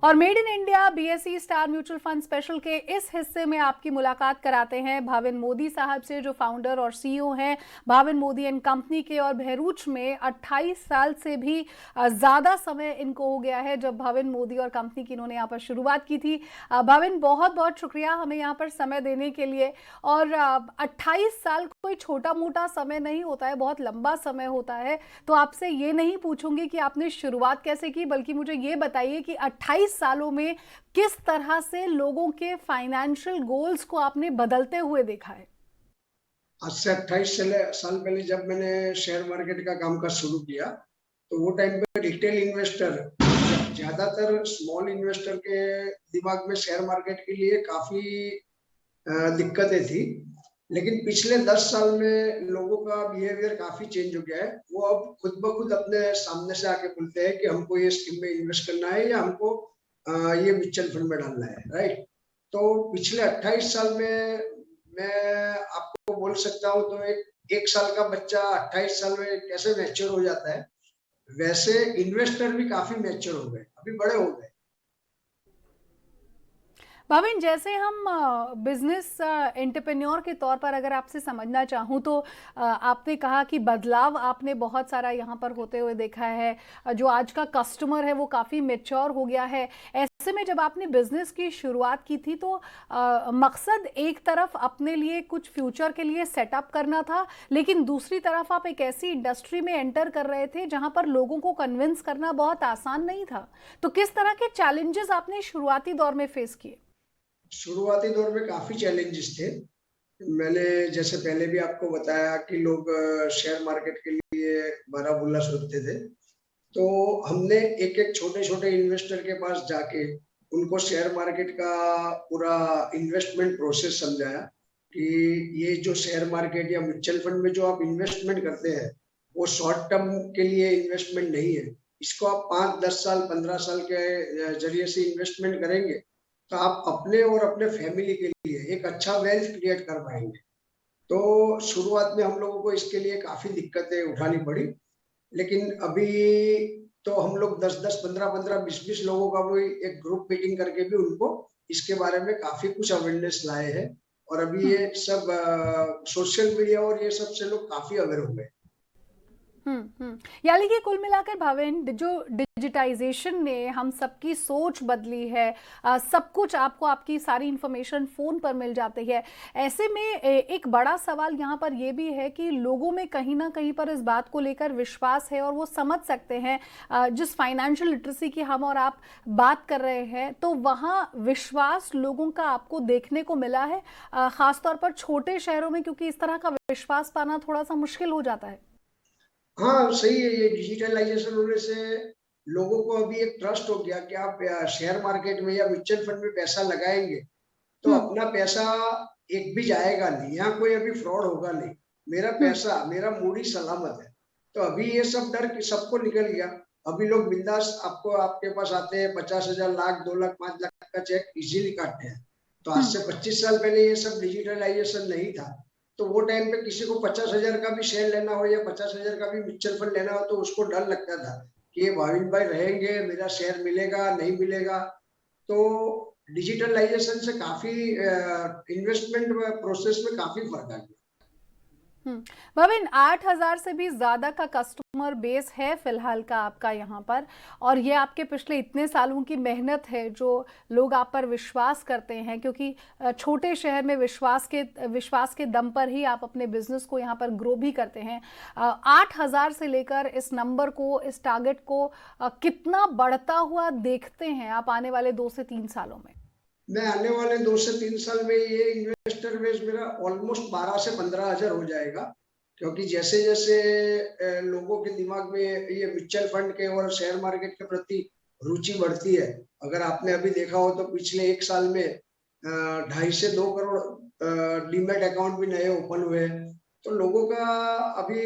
और made in India BSE star mutual fund special के इस हिस्से में आपकी मुलाकात कराते हैं भाविन मोदी साहब से, जो फाउंडर और सीईओ हैं भाविन मोदी एंड कंपनी के। और बहरूच में 28 साल से भी ज़्यादा समय इनको हो गया है जब भाविन मोदी और कंपनी की इन्होंने यहाँ पर शुरुआत की थी। भाविन, बहुत बहुत शुक्रिया हमें यहाँ पर समय देने के लिए। और 28 साल कोई छोटा मोटा समय नहीं होता है, बहुत लंबा समय होता है। तो आपसे ये नहीं पूछूंगी कि आपने शुरुआत कैसे की, बल्कि मुझे ये बताइए कि 28 सालों में किस तरह से लोगों के फाइनेंशियल गोल्स को आपने बदलते हुए देखा है। आज से 28 साल पहले जब मैंने शेयर मार्केट का काम काज शुरू किया तो वो टाइम पे रिटेल इन्वेस्टर, ज्यादातर स्मॉल इन्वेस्टर के दिमाग में शेयर मार्केट के लिए काफी दिक्कतें थी। लेकिन पिछले 10 साल में लोगों का बिहेवियर काफी चेंज हो गया है। वो अब खुद ब खुद अपने सामने से आके बोलते हैं कि हमको ये स्कीम में इन्वेस्ट करना है या हमको ये म्यूचुअल फंड में डालना है, राइट। तो पिछले 28 साल में मैं आपको बोल सकता हूँ तो एक साल का बच्चा 28 साल में कैसे मैच्योर हो जाता है, वैसे इन्वेस्टर भी काफी मैच्योर हो गए, अभी बड़े हो गए। भाविन, जैसे हम बिजनेस एंटरप्रेन्योर के तौर पर अगर आपसे समझना चाहूँ तो आपने कहा कि बदलाव आपने बहुत सारा यहाँ पर होते हुए देखा है। जो आज का कस्टमर है वो काफ़ी मेच्योर हो गया है। ऐसे में जब आपने बिजनेस की शुरुआत की थी तो मकसद एक तरफ अपने लिए कुछ फ्यूचर के लिए सेटअप करना था, लेकिन दूसरी तरफ आप एक ऐसी इंडस्ट्री में एंटर कर रहे थे जहाँ पर लोगों को कन्विंस करना बहुत आसान नहीं था। तो किस तरह के चैलेंजेस आपने शुरुआती दौर में फेस किए? शुरुआती दौर में काफी चैलेंजेस थे। मैंने जैसे पहले भी आपको बताया कि लोग शेयर मार्केट के लिए बारा बुल्ला सोचते थे। तो हमने एक एक छोटे छोटे इन्वेस्टर के पास जाके उनको शेयर मार्केट का पूरा इन्वेस्टमेंट प्रोसेस समझाया कि ये जो शेयर मार्केट या म्यूचुअल फंड में जो आप इन्वेस्टमेंट करते हैं वो शॉर्ट टर्म के लिए इन्वेस्टमेंट नहीं है। इसको आप 5-10 साल 15 साल के जरिए से इन्वेस्टमेंट करेंगे तो आप अपने और अपने फैमिली के लिए एक अच्छा वेल्थ क्रिएट कर पाएंगे। तो शुरुआत में हम लोगों को इसके लिए काफी दिक्कतें उठानी पड़ी, लेकिन अभी तो हम लोग 10-10 15-15 20-20 लोगों का भी एक ग्रुप मीटिंग करके भी उनको इसके बारे में काफी कुछ अवेयरनेस लाए हैं। और अभी ये सब सोशल मीडिया और ये सब से लोग काफी अवेयर हो गए। यानी कि कुल मिलाकर भाविन, जो डिजिटाइजेशन ने हम सबकी सोच बदली है, सब कुछ आपको आपकी सारी इंफॉर्मेशन फोन पर मिल जाती है। ऐसे में एक बड़ा सवाल यहाँ पर यह भी है कि लोगों में कहीं ना कहीं पर इस बात को लेकर विश्वास है और वो समझ सकते हैं जिस फाइनेंशियल लिटरेसी की हम और आप बात कर रहे हैं, तो वहाँ विश्वास लोगों का आपको देखने को मिला है, खासतौर पर छोटे शहरों में, क्योंकि इस तरह का विश्वास पाना थोड़ा सा मुश्किल हो जाता है। हाँ सही है, ये डिजिटलाइजेशन होने से लोगों को अभी एक ट्रस्ट हो गया कि आप शेयर मार्केट में या म्यूचुअल फंड में पैसा लगाएंगे तो अपना पैसा एक भी जाएगा नहीं, यहाँ कोई अभी फ्रॉड होगा नहीं, मेरा पैसा मेरा मूडी सलामत है। तो अभी ये सब डर सबको निकल गया। अभी लोग बिंदास आपको आपके पास आते हैं, 50,000 लाख 2 लाख 5 लाख का चेक इजीली काटते हैं। तो आज से 25 साल पहले ये सब डिजिटलाइजेशन नहीं था। तो वो टाइम पे किसी को 50,000 का भी शेयर लेना हो या 50,000 का भी म्यूचुअल फंड लेना हो तो उसको डर लगता था कि ये भाविन भाई रहेंगे, मेरा शेयर मिलेगा नहीं मिलेगा। तो डिजिटलाइजेशन से काफी इन्वेस्टमेंट प्रोसेस में काफी फर्क आ गया। भाविन, 8,000 से भी ज्यादा का कस्टमर बेस है फिलहाल का आपका यहाँ पर, और ये आपके पिछले इतने सालों की मेहनत है जो लोग आप पर विश्वास करते हैं, क्योंकि छोटे शहर में विश्वास के दम पर ही आप अपने बिजनेस को यहाँ पर ग्रो भी करते हैं। 8,000 से लेकर इस नंबर को, इस टारगेट को कितना बढ़ता हुआ देखते हैं आप आने वाले 2 से 3 सालों में? मैं आने वाले 2 से 3 साल में ये इन्वेस्टर बेस मेरा ऑलमोस्ट 12 से 15,000 हो जाएगा। क्योंकि जैसे जैसे लोगों के दिमाग में ये म्यूचुअल फंड के और शेयर मार्केट के प्रति रुचि बढ़ती है, अगर आपने अभी देखा हो तो पिछले 1 साल में 2.5 से 2 करोड़ डीमैट अकाउंट भी नए ओपन हुए हैं। तो लोगों का अभी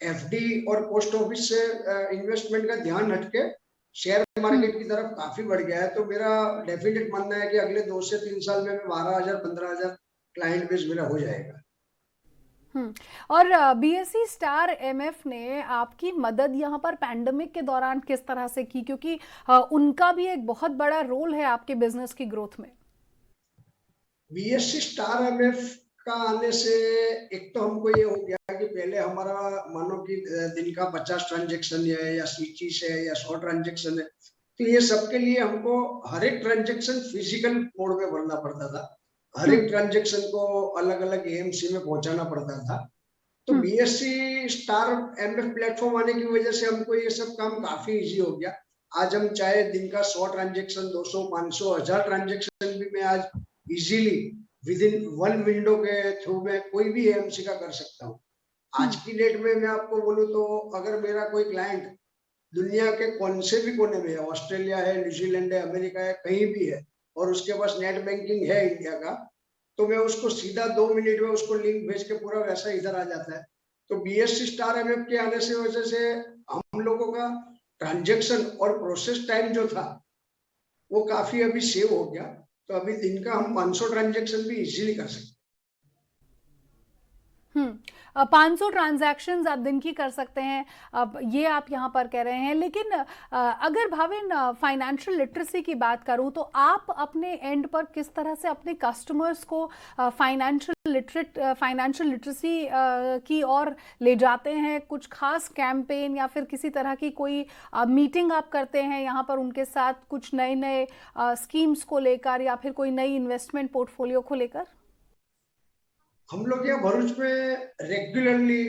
एफडी और पोस्ट ऑफिस से इन्वेस्टमेंट का ध्यान हटके शेयर मार्केट की तरफ काफी बढ़ गया है। तो मेरा डेफिनेट मानना है कि अगले 2 से 3 साल में 12,000 15,000 क्लाइंट बेस मेरा हो जाएगा। हम्म। और बीएसई स्टार एमएफ ने आपकी मदद यहाँ पर पैंडमिक के दौरान किस तरह से की, क्योंकि उनका भी एक बहुत बड़ा रोल है आपके बिजनेस की ग्रोथ में। बीएससी स्टार एमएफ का आने से एक तो हमको ये हो गया कि पहले हमारा मानो कि दिन का 50 ट्रांजेक्शन है या स्विचिस है या 100 ट्रांजेक्शन है, तो ये सबके लिए हमको हर एक ट्रांजेक्शन फिजिकल मोड में भरना पड़ता था। हर एक हम्म। ट्रांजेक्शन को अलग अलग एएमसी में पहुंचाना पड़ता था। तो हम्म। बीएससी स्टार एमएफ प्लेटफॉर्म आने की वजह से हमको ये सब काम काफी इजी हो गया। आज हम चाहे दिन का 100 ट्रांजेक्शन, 200, 500, 1000 ट्रांजेक्शन भी मैं आज easily with in one window के थ्रू में कोई भी एएमसी का कर सकता हूँ। आज हम्म। की डेट में मैं आपको बोलूँ तो अगर मेरा कोई क्लाइंट दुनिया के कौन से भी कोने में है, ऑस्ट्रेलिया है, न्यूजीलैंड है, अमेरिका है, कहीं भी है, और उसके पास नेट बैंकिंग है इंडिया का, तो मैं उसको सीधा 2 मिनट में उसको लिंक भेज के पूरा वैसा इधर आ जाता है। तो बीएससी स्टार एमएफ के आने से वजह से हम लोगों का ट्रांजेक्शन और प्रोसेस टाइम जो था वो काफी अभी सेव हो गया। तो अभी दिन का हम 500 ट्रांजेक्शन भी इजीली कर सकते हैं। 500 ट्रांजैक्शंस आप दिन की कर सकते हैं, अब ये आप यहाँ पर कह रहे हैं। लेकिन अगर भाविन फाइनेंशियल लिटरेसी की बात करूँ तो आप अपने एंड पर किस तरह से अपने कस्टमर्स को फाइनेंशियल लिटरेसी की ओर ले जाते हैं? कुछ खास कैंपेन या फिर किसी तरह की कोई मीटिंग आप करते हैं यहाँ पर उनके साथ, कुछ नए नए स्कीम्स को लेकर या फिर कोई नई इन्वेस्टमेंट पोर्टफोलियो को लेकर? हम लोग यहाँ भरूच में रेगुलरली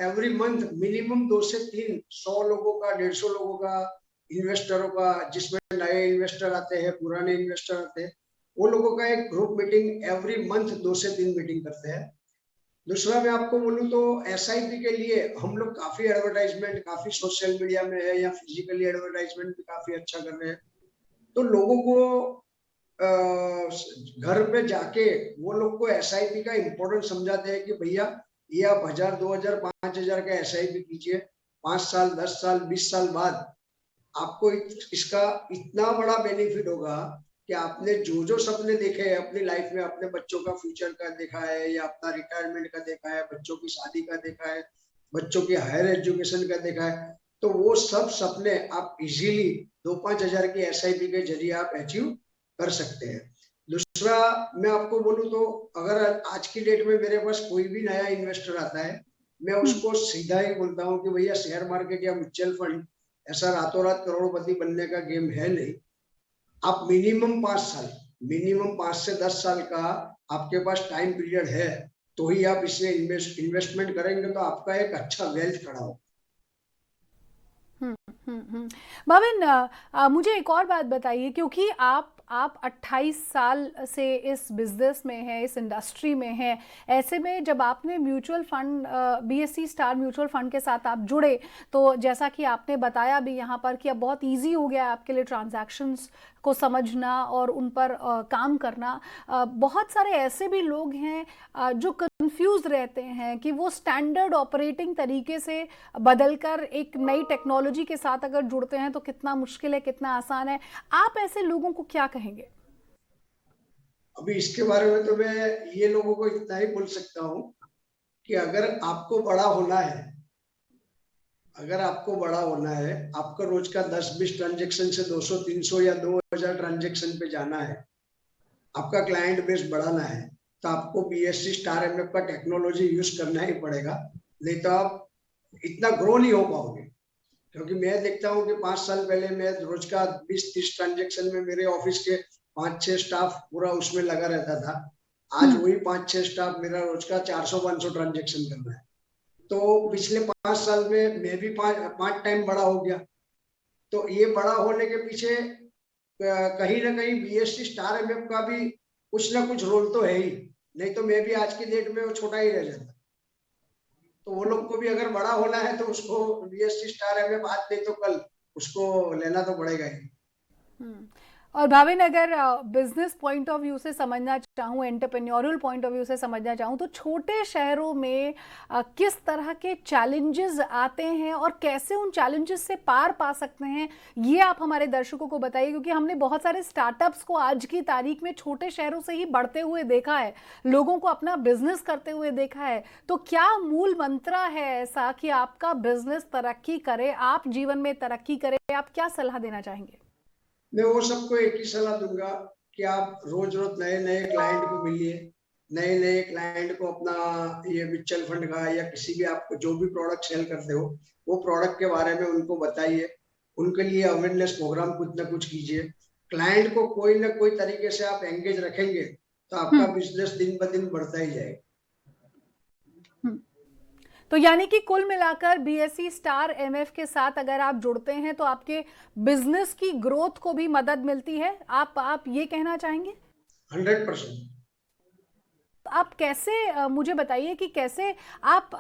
एवरी मंथ मिनिमम 2 से 3 100 लोगों का, 150 लोगों का, इन्वेस्टरों का, जिसमें नए इन्वेस्टर आते हैं, पुराने इन्वेस्टर आते हैं, वो लोगों का एक ग्रुप मीटिंग एवरी मंथ 2 से 3 मीटिंग करते हैं। दूसरा मैं आपको बोलूँ तो एसआईपी के लिए हम लोग काफी एडवर्टाइजमेंट, काफी सोशल मीडिया में है या फिजिकली एडवर्टाइजमेंट भी काफी अच्छा कर रहे हैं। तो लोगों को घर पे जाके वो लोग को एसआईपी का इम्पोर्टेंस समझाते हैं कि भैया ये आप 1000, 2000, 5000 का एसआईपी कीजिए। 5 साल, 10 साल, 20 साल बाद आपको इसका इतना बड़ा बेनिफिट होगा कि आपने जो जो सपने देखे हैं अपनी लाइफ में, अपने बच्चों का फ्यूचर का देखा है या अपना रिटायरमेंट का देखा है, बच्चों की शादी का देखा है, बच्चों की हायर एजुकेशन का देखा है, तो वो सब सपने आप इजीली 2-5 हजार की एसआईपी के जरिए आप अचीव कर सकते हैं। दूसरा मैं आपको बोलूं तो अगर आज की डेट में मेरे पास कोई भी नया इन्वेस्टर आता है, मैं उसको सीधा ही बोलता हूँ कि भैया शेयर मार्केट या म्यूचुअल फंड ऐसा रातों रात करोड़पति बनने का गेम है नहीं। आप मिनिमम 5 से 10 साल का आपके पास टाइम पीरियड है, तो ही आप इसमें इन्वेस्टमेंट करेंगे तो आपका एक अच्छा वेल्थ खड़ा हो। भाविन, मुझे एक और बात बताइए, क्योंकि आप 28 साल से इस बिजनेस में हैं, इस इंडस्ट्री में हैं। ऐसे में जब आपने mutual fund, BSE star mutual fund के साथ आप जुड़े, तो जैसा कि आपने बताया भी यहाँ पर कि अब बहुत इजी हो गया है आपके लिए ट्रांजैक्शंस को समझना और उन पर काम करना। बहुत सारे ऐसे भी लोग हैं जो कंफ्यूज रहते हैं कि वो स्टैंडर्ड ऑपरेटिंग तरीके से बदलकर एक नई टेक्नोलॉजी के साथ अगर जुड़ते हैं तो कितना मुश्किल है, कितना आसान है। आप ऐसे लोगों को क्या कहेंगे? अभी इसके बारे में तो मैं ये लोगों को इतना ही बोल सकता हूँ कि अगर आपको बड़ा होना है, आपका रोज का 10-20 ट्रांजेक्शन से 200-300 या 2000 ट्रांजेक्शन पे जाना है, आपका क्लाइंट बेस बढ़ाना है, तो आपको बीएससी स्टार एमएफ का टेक्नोलॉजी यूज करना ही पड़ेगा। नहीं तो आप इतना ग्रो नहीं हो पाओगे। क्योंकि मैं देखता हूँ कि 5 साल पहले मैं रोज का 20-30 ट्रांजेक्शन में मेरे ऑफिस के 5-6 स्टाफ पूरा उसमें लगा रहता था। आज वही 5-6 स्टाफ मेरा रोज का 400-500 ट्रांजेक्शन कर रहा है। तो पिछले 5 साल में मैं भी पांच टाइम बड़ा हो गया। तो ये बड़ा होने के पीछे कहीं ना कहीं बीएससी स्टार एमएफ का भी कुछ ना कुछ रोल तो है ही। नहीं तो मैं भी आज की डेट में वो छोटा ही रह जाता। तो वो लोग को भी अगर बड़ा होना है तो उसको बीएससी स्टार एमएफ आज नहीं तो कल उसको लेना तो पड़ेगा ही। और भाविन, अगर बिजनेस पॉइंट ऑफ व्यू से समझना चाहूँ, एंटरप्रेन्योरल पॉइंट ऑफ व्यू से समझना चाहूँ, तो छोटे शहरों में किस तरह के चैलेंजेस आते हैं और कैसे उन चैलेंजेस से पार पा सकते हैं, ये आप हमारे दर्शकों को बताइए। क्योंकि हमने बहुत सारे स्टार्टअप्स को आज की तारीख में छोटे शहरों से ही बढ़ते हुए देखा है, लोगों को अपना बिजनेस करते हुए देखा है। तो क्या मूल मंत्र है ऐसा कि आपका बिजनेस तरक्की करे, आप जीवन में तरक्की करें? आप क्या सलाह देना चाहेंगे? मैं वो सबको एक ही सलाह दूंगा कि आप रोज रोज नए नए क्लाइंट को मिलिए, नए नए क्लाइंट को अपना ये म्यूचुअल फंड का या किसी भी आपको जो भी प्रोडक्ट सेल करते हो वो प्रोडक्ट के बारे में उनको बताइए, उनके लिए अवेयरनेस प्रोग्राम कुछ ना कुछ कीजिए। क्लाइंट को कोई ना कोई तरीके से आप एंगेज रखेंगे तो आपका बिजनेस दिन ब दिन बढ़ता ही जाएगा। तो यानी कि कुल मिलाकर बीएसई स्टार एमएफ के साथ अगर आप जुड़ते हैं तो आपके बिजनेस की ग्रोथ को भी मदद मिलती है, आप ये कहना चाहेंगे? 100%। आप कैसे, मुझे बताइए कि कैसे आप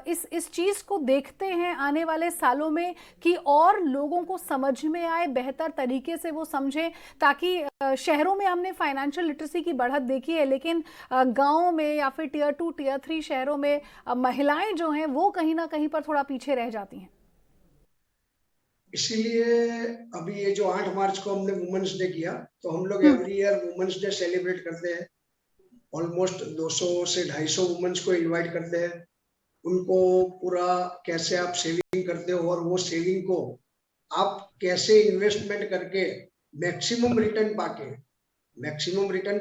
इस चीज को देखते हैं आने वाले सालों में कि और लोगों को समझ में आए, बेहतर तरीके से वो समझें, ताकि शहरों में हमने फाइनेंशियल लिटरेसी की बढ़त देखी है, लेकिन गांवों में या फिर टियर 2 टियर 3 शहरों में महिलाएं जो हैं वो कहीं ना कहीं पर थोड़ा पीछे रह जाती हैं। इसीलिए अभी ये जो 8 मार्च को हमने वुमेन्स डे किया, तो हम लोग every year women's day celebrate करते हैं। ऑलमोस्ट 200 से 250 वुमेन्स को इनवाइट करते हैं, उनको पूरा कैसे आप सेविंग करते हो और वो सेविंग को आप कैसे इन्वेस्टमेंट करके मैक्सिमम रिटर्न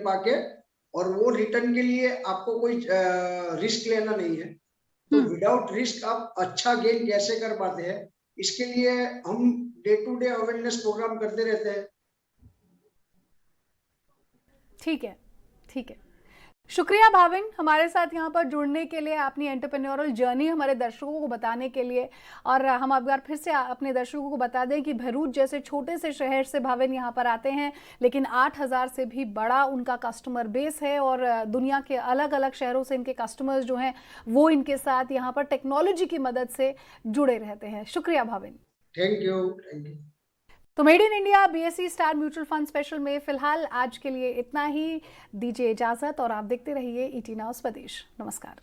पाके और वो रिटर्न के लिए आपको कोई रिस्क लेना नहीं है, तो विदाउट रिस्क आप अच्छा गेन कैसे कर पाते हैं, इसके लिए हम day to day awareness programme करते रहते हैं। ठीक है, ठीक है। शुक्रिया भाविन, हमारे साथ यहाँ पर जुड़ने के लिए, अपनी एंटरप्रेन्योरल जर्नी हमारे दर्शकों को बताने के लिए। और हम एक बार फिर से अपने दर्शकों को बता दें कि भरूच जैसे छोटे से शहर से भाविन यहाँ पर आते हैं, लेकिन 8000 से भी बड़ा उनका कस्टमर बेस है और दुनिया के अलग अलग शहरों से इनके कस्टमर्स जो हैं वो इनके साथ यहाँ पर टेक्नोलॉजी की मदद से जुड़े रहते हैं। शुक्रिया Bhavin. Thank you, thank you. तो made in India BSE star mutual fund special में फिलहाल आज के लिए इतना ही। दीजिए इजाजत और आप देखते रहिए ईटी नाउ स्वदेश। नमस्कार।